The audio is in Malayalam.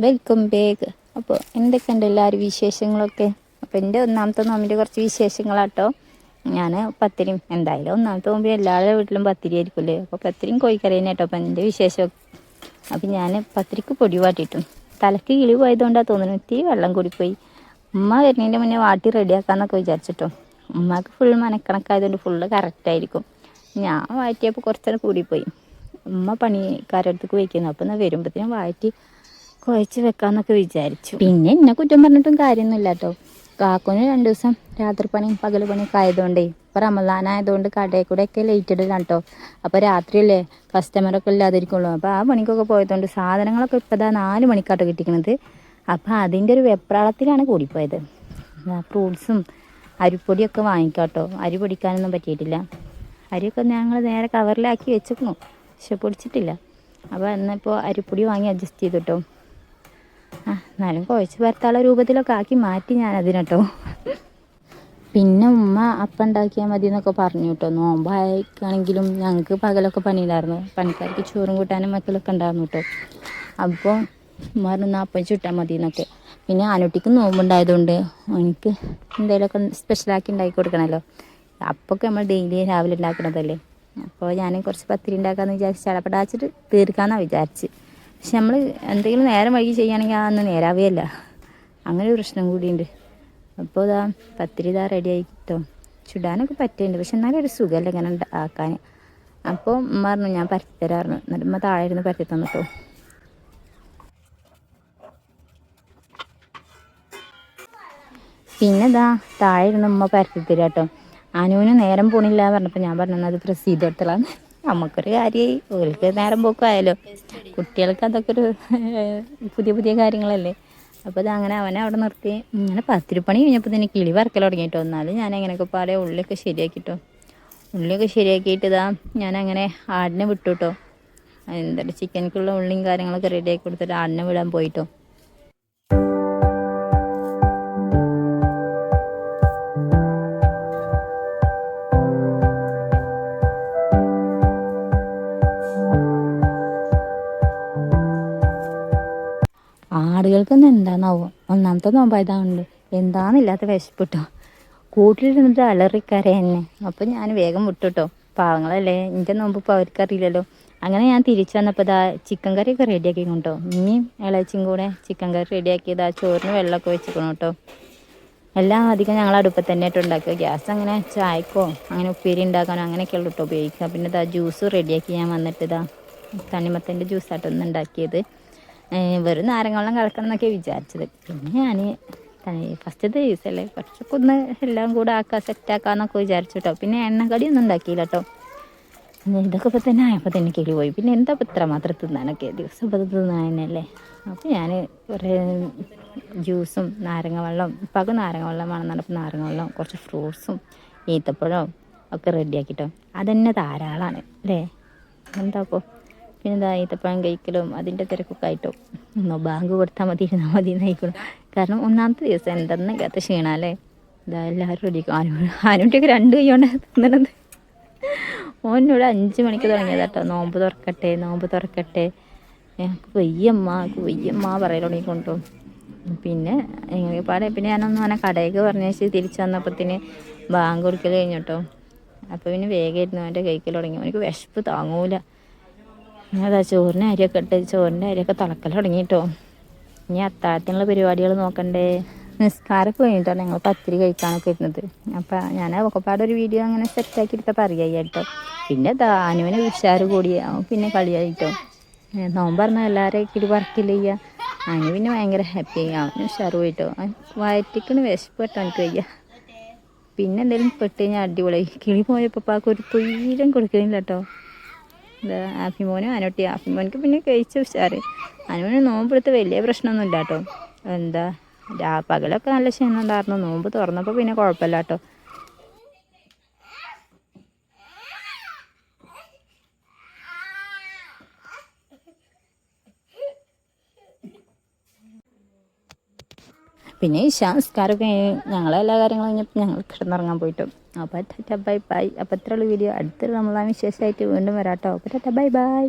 Welcome back. അപ്പോൾ എന്തൊക്കെയുണ്ട് എല്ലാവരും വിശേഷങ്ങളൊക്കെ? അപ്പോൾ എൻ്റെ ഒന്നാമത്തെ നോമ്പിൻ്റെ കുറച്ച് വിശേഷങ്ങളാട്ടോ. ഞാൻ പത്തിരിയും എന്തായാലും ഒന്നാമത്തെ നോമ്പിൽ എല്ലാവരുടെ വീട്ടിലും പത്തിരി ആയിരിക്കുമല്ലേ. അപ്പോൾ പത്തിരിയും കോഴിക്കറി തന്നെ കേട്ടോ അപ്പോൾ എൻ്റെ വിശേഷം. അപ്പോൾ ഞാൻ പത്തിരിക്ക് പൊടി വാട്ടിയിട്ടും തലക്ക് കിളി പോയതുകൊണ്ടാണ് തോന്നുന്നു ഇത്തിരി വെള്ളം കൂടിപ്പോയി. ഉമ്മ വരുന്നതിൻ്റെ മുന്നേ വാട്ടി റെഡിയാക്കാമെന്നൊക്കെ വിചാരിച്ചിട്ടോ. ഉമ്മക്ക് ഫുൾ മനക്കണക്കായതുകൊണ്ട് ഫുള്ള് കറക്റ്റായിരിക്കും. ഞാൻ വാറ്റിയപ്പോൾ കുറച്ചേരം കൂടിപ്പോയി. ഉമ്മ പണിക്കാരടുത്തേക്ക് വയ്ക്കുന്നു. അപ്പോൾ എന്നാൽ വരുമ്പോഴത്തേനും വാറ്റി കുഴച്ച് വെക്കാമെന്നൊക്കെ വിചാരിച്ചു. പിന്നെ എന്നെ കുറ്റം പറഞ്ഞിട്ടും കാര്യമൊന്നുമില്ല കേട്ടോ. കാക്കുന് 2 ദിവസം രാത്രി പണിയും പകൽ പണിയൊക്കെ ആയതുകൊണ്ടേ ഇപ്പോൾ റമദാനായതുകൊണ്ട് കടയിൽ കൂടെയൊക്കെ ലേറ്റ് ഇടലാണ് കേട്ടോ. അപ്പോൾ രാത്രിയല്ലേ കസ്റ്റമറൊക്കെ ഇല്ലാതിരിക്കുള്ളൂ. അപ്പോൾ ആ പണിക്കൊക്കെ പോയതുകൊണ്ട് സാധനങ്ങളൊക്കെ ഇപ്പോൾ ഇതാ 4 മണിക്കാട്ടോ കിട്ടിക്കുന്നത്. അപ്പോൾ അതിൻ്റെ ഒരു വെപ്രാളത്തിലാണ് കൂടിപ്പോയത്. ഫ്രൂട്ട്സും അരിപ്പൊടിയൊക്കെ വാങ്ങിക്കാട്ടോ. അരി പൊടിക്കാനൊന്നും പറ്റിയിട്ടില്ല. അരിയൊക്കെ ഞങ്ങൾ നേരെ കവറിലാക്കി വെച്ചിരുന്നു, പക്ഷെ പൊടിച്ചിട്ടില്ല. അപ്പോൾ എന്നിപ്പോൾ അരിപ്പൊടി വാങ്ങി അഡ്ജസ്റ്റ് ചെയ്തിട്ടോ. എന്നാലും കുഴച്ച് പരത്താനുള്ള രൂപത്തിലൊക്കെ ആക്കി മാറ്റി ഞാൻ അതിനട്ടോ. പിന്നെ ഉമ്മ അപ്പം ഉണ്ടാക്കിയാൽ മതി എന്നൊക്കെ പറഞ്ഞു കേട്ടോ. നോമ്പായിക്കാണെങ്കിലും ഞങ്ങൾക്ക് പകലൊക്കെ പണിയില്ലായിരുന്നു. പണിക്കാർക്ക് ചോറും കൂട്ടാനും വെക്കലൊക്കെ ഉണ്ടായിരുന്നു കേട്ടോ. അപ്പോൾ ഉമ്മ പറഞ്ഞു അപ്പം ചുട്ടാൽ മതി എന്നൊക്കെ. പിന്നെ ആനൂട്ടിക്ക് നോമ്പുണ്ടായതുകൊണ്ട് എനിക്ക് എന്തെങ്കിലുമൊക്കെ സ്പെഷ്യലാക്കി ഉണ്ടാക്കി കൊടുക്കണമല്ലോ. അപ്പൊക്കെ നമ്മൾ ഡെയിലി രാവിലെ ഉണ്ടാക്കണതല്ലേ. അപ്പോൾ ഞാൻ കുറച്ച് പത്തിരി ഉണ്ടാക്കാമെന്ന് വിചാരിച്ച് ചടപടാച്ചിട്ട് തീർക്കാമെന്നാണ് വിചാരിച്ച്. പക്ഷെ നമ്മൾ എന്തെങ്കിലും നേരം വൈകി ചെയ്യുകയാണെങ്കിൽ അതൊന്നും നേരാവുകയല്ല. അങ്ങനെ ഒരു പ്രശ്നം കൂടിയുണ്ട്. അപ്പോൾ ഇതാ പത്തിരി ഇതാ റെഡി ആയിട്ടോ. ചുടാനൊക്കെ പറ്റുന്നുണ്ട്, പക്ഷെ എന്നാലും ഒരു സുഖമല്ല ഇങ്ങനെ ആക്കാൻ. അപ്പോൾ ഉമ്മ പറഞ്ഞു ഞാൻ പരത്തി തരാറുണ്ട്. എന്നിട്ട് ഉമ്മ താഴെ ഇരുന്ന് പരത്തി തന്നിട്ടോ. പിന്നെ ഇതാ താഴെ ഇരുന്ന് ഉമ്മ പരത്തി തരാം കേട്ടോ. അനുവിന് നേരം പോണില്ല പറഞ്ഞപ്പോൾ ഞാൻ പറഞ്ഞത് പ്രസ് ചെയ്തോട്ടലാണ്. നമുക്കൊരു കാര്യമായി, ഓൾക്ക് നേരം പോക്കുമായാലോ. കുട്ടികൾക്ക് അതൊക്കെ ഒരു പുതിയ പുതിയ കാര്യങ്ങളല്ലേ. അപ്പോൾ ഇത് അങ്ങനെ അവനെ അവിടെ നിർത്തി. ഇങ്ങനെ പത്തിരിപ്പണി കഴിഞ്ഞപ്പോൾ തന്നെ കിളി വറക്കൽ തുടങ്ങിയിട്ടോ. എന്നാലും ഞാൻ എങ്ങനെയൊക്കെ പാടെ ഉള്ളിയൊക്കെ ശരിയാക്കിട്ടോ. ഉള്ളിയൊക്കെ ശരിയാക്കിയിട്ട് ഇതാ ഞാനങ്ങനെ ആടിനെ വിട്ടു കേട്ടോ. എന്താ ചിക്കനിക്കുള്ള ഉള്ളിയും കാര്യങ്ങളൊക്കെ റെഡിയാക്കി കൊടുത്തിട്ട് ആടിനെ വിടാൻ പോയിട്ടോ. ആടുകൾക്കൊന്നും എന്താണെന്നാവും ഒന്നാമത്തെ നോമ്പായതാവുന്നുണ്ട്. എന്താണെന്നില്ലാത്ത വിശപ്പിട്ടോ. കൂട്ടിലിരുന്നിട്ട് അലറിക്കര എന്നെ. അപ്പം ഞാൻ വേഗം വിട്ടുട്ടോ. പാവങ്ങളല്ലേ, എൻ്റെ നോമ്പ് ഇപ്പോൾ അവർക്കറിയില്ലല്ലോ. അങ്ങനെ ഞാൻ തിരിച്ചു വന്നപ്പോൾ ഇതാ ചിക്കൻ കറിയൊക്കെ റെഡിയാക്കി കൊണ്ടോ. ഇനിയും ഇളച്ചിയും കൂടെ ചിക്കൻ കറി റെഡിയാക്കിയതാ. ചോറിന് വെള്ളമൊക്കെ വെച്ചിക്കണം കേട്ടോ. എല്ലാം അധികം ഞങ്ങൾ അടുപ്പത്ത് തന്നെ ആയിട്ട് ഉണ്ടാക്കുക. ഗ്യാസ് അങ്ങനെ ചായക്കോ അങ്ങനെ ഉപ്പേരി ഉണ്ടാക്കാനോ അങ്ങനെയൊക്കെയുള്ള കേട്ടോ ഉപയോഗിക്കുക. പിന്നെ ഇതാ ജ്യൂസ് റെഡിയാക്കി ഞാൻ വന്നിട്ട് ഇതാ തണ്ണിമത്തൻ്റെ ജ്യൂസായിട്ടൊന്നും ഉണ്ടാക്കിയത്. വെറും നാരങ്ങ വെള്ളം കലക്കണം എന്നൊക്കെ വിചാരിച്ചത്. പിന്നെ ഞാൻ ഫസ്റ്റത്തെ ദിവസമല്ലേ കുറച്ചൊക്കെ ഒന്ന് എല്ലാം കൂടെ ആക്കുക സെറ്റാക്കാമെന്നൊക്കെ വിചാരിച്ചു കേട്ടോ. പിന്നെ എണ്ണക്കടിയൊന്നും ഉണ്ടാക്കിയില്ല കേട്ടോ. ഇതൊക്കെ ഇപ്പോൾ തന്നെ ആയപ്പോൾ തന്നെ കിളി പോയി. പിന്നെ എന്താ ഇപ്പോൾ ഇത്ര മാത്രം തിന്നാനൊക്കെ ദിവസം ഇപ്പോൾ തിന്നാനല്ലേ. അപ്പോൾ ഞാൻ കുറേ ജ്യൂസും നാരങ്ങ വെള്ളം ഇപ്പം നാരങ്ങ വെള്ളം വേണമെന്നാണ്. ഇപ്പോൾ നാരങ്ങ വെള്ളം കുറച്ച് ഫ്രൂട്ട്സും ഈത്തപ്പഴവും ഒക്കെ റെഡിയാക്കിട്ടോ. അതന്നെ ധാരാളമാണ് അല്ലേ. എന്താ അപ്പോൾ പിന്നെ ഇതാ ഈത്തപ്പഴം കഴിക്കലും അതിൻ്റെ തിരക്കൊക്കെ ആയിട്ടോ. ബാങ്ക് കൊടുത്താൽ മതി ഇരുന്നാൽ മതി എന്നായിക്കോളും. കാരണം ഒന്നാമത്തെ ദിവസം എന്തെന്ന് കേത്ത ക്ഷീണമല്ലേ. ഇതാ എല്ലാവരും റെഡിയാക്കും. ആനൂട്ടിയൊക്കെ 2 കൈ കൊണ്ട് തിന്നണത്. ഓനോട് 5 മണിക്ക് തുടങ്ങിയത് കേട്ടോ. നോമ്പ് തുറക്കട്ടെ നോമ്പ് തുറക്കട്ടെ എനിക്ക് വയ്യമ്മ പറയൽ തുടങ്ങിക്കൊണ്ടു. പിന്നെ എങ്ങനെ പാടെ പിന്നെ ഞാനൊന്നും അവനെ കടയൊക്കെ പറഞ്ഞേച്ച് തിരിച്ചു വന്നപ്പത്തിന് ബാങ്ക് കൊടുക്കൽ കഴിഞ്ഞിട്ടോ. അപ്പോൾ പിന്നെ വേഗമായിരുന്നു അവൻ്റെ കഴിക്കൽ തുടങ്ങി. അവനക്ക് വിശപ്പ് താങ്ങൂല. അതാ ചോറിന് അരിയൊക്കെ ഇട്ട് ചോറിൻ്റെ അരിയൊക്കെ തിളക്കൽ തുടങ്ങിയിട്ടോ. ഇനി അത്താഴത്തിനുള്ള പരിപാടികൾ നോക്കണ്ടേ. നിസ്കാരമൊക്കെ കഴിഞ്ഞിട്ടാണ് ഞങ്ങൾ പത്തിരി കഴിക്കാനൊക്കെ ഇരുന്നത്. അപ്പം ഞാൻ ഒക്കെപ്പാടൊരു വീഡിയോ അങ്ങനെ സെറ്റാക്കി എടുത്തപ്പോൾ അറിയായി കേട്ടോ. പിന്നെ അനുവിന് ഉഷാറ് കൂടിയാവും. പിന്നെ കളിയായിട്ടോ. നോമ്പ് പറഞ്ഞാൽ എല്ലാവരെയും കിടി പറക്കില്ല ചെയ്യുക. അനു പിന്നെ ഭയങ്കര ഹാപ്പി ആയി. അവന് ഉഷാറ് പോയിട്ടോ. വയറ്റിക്കണ് വിശപ്പ് പെട്ടോ എനിക്ക് വയ്യ. പിന്നെ എന്തെങ്കിലും പെട്ട് കഴിഞ്ഞാൽ അടിപൊളി. കിളി പോയപ്പോൾ പാക്ക് ഒരു തൊയ്യം കൊടുക്കുന്നില്ല കേട്ടോ. ആഫിമോനും അനുട്ടി. ആഫിമോനക്ക് പിന്നെ കഴിച്ച ഉഷാറ്. അനുവിന് നോമ്പെടുത്ത് വലിയ പ്രശ്നമൊന്നുമില്ല കേട്ടോ. എന്താ പകലൊക്കെ നല്ല ക്ഷീണം ഉണ്ടായിരുന്നു. നോമ്പ് തുറന്നപ്പോൾ പിന്നെ കുഴപ്പമില്ല കേട്ടോ. പിന്നെ സംസ്കാരമൊക്കെ ഞങ്ങളെല്ലാ കാര്യങ്ങളും കഴിഞ്ഞപ്പോൾ ഞങ്ങൾ കിടന്നുറങ്ങാൻ പോയിട്ടു. അപ്പോൾ ടാറ്റ ബൈ ബൈ. അപ്പോൾ ഇത്രയുള്ള വീഡിയോ അടുത്തൊരു നമ്മളാ വിശേഷമായിട്ട് വീണ്ടും വരാം കേട്ടോ. അപ്പോൾ ടാറ്റ ബൈ ബൈ.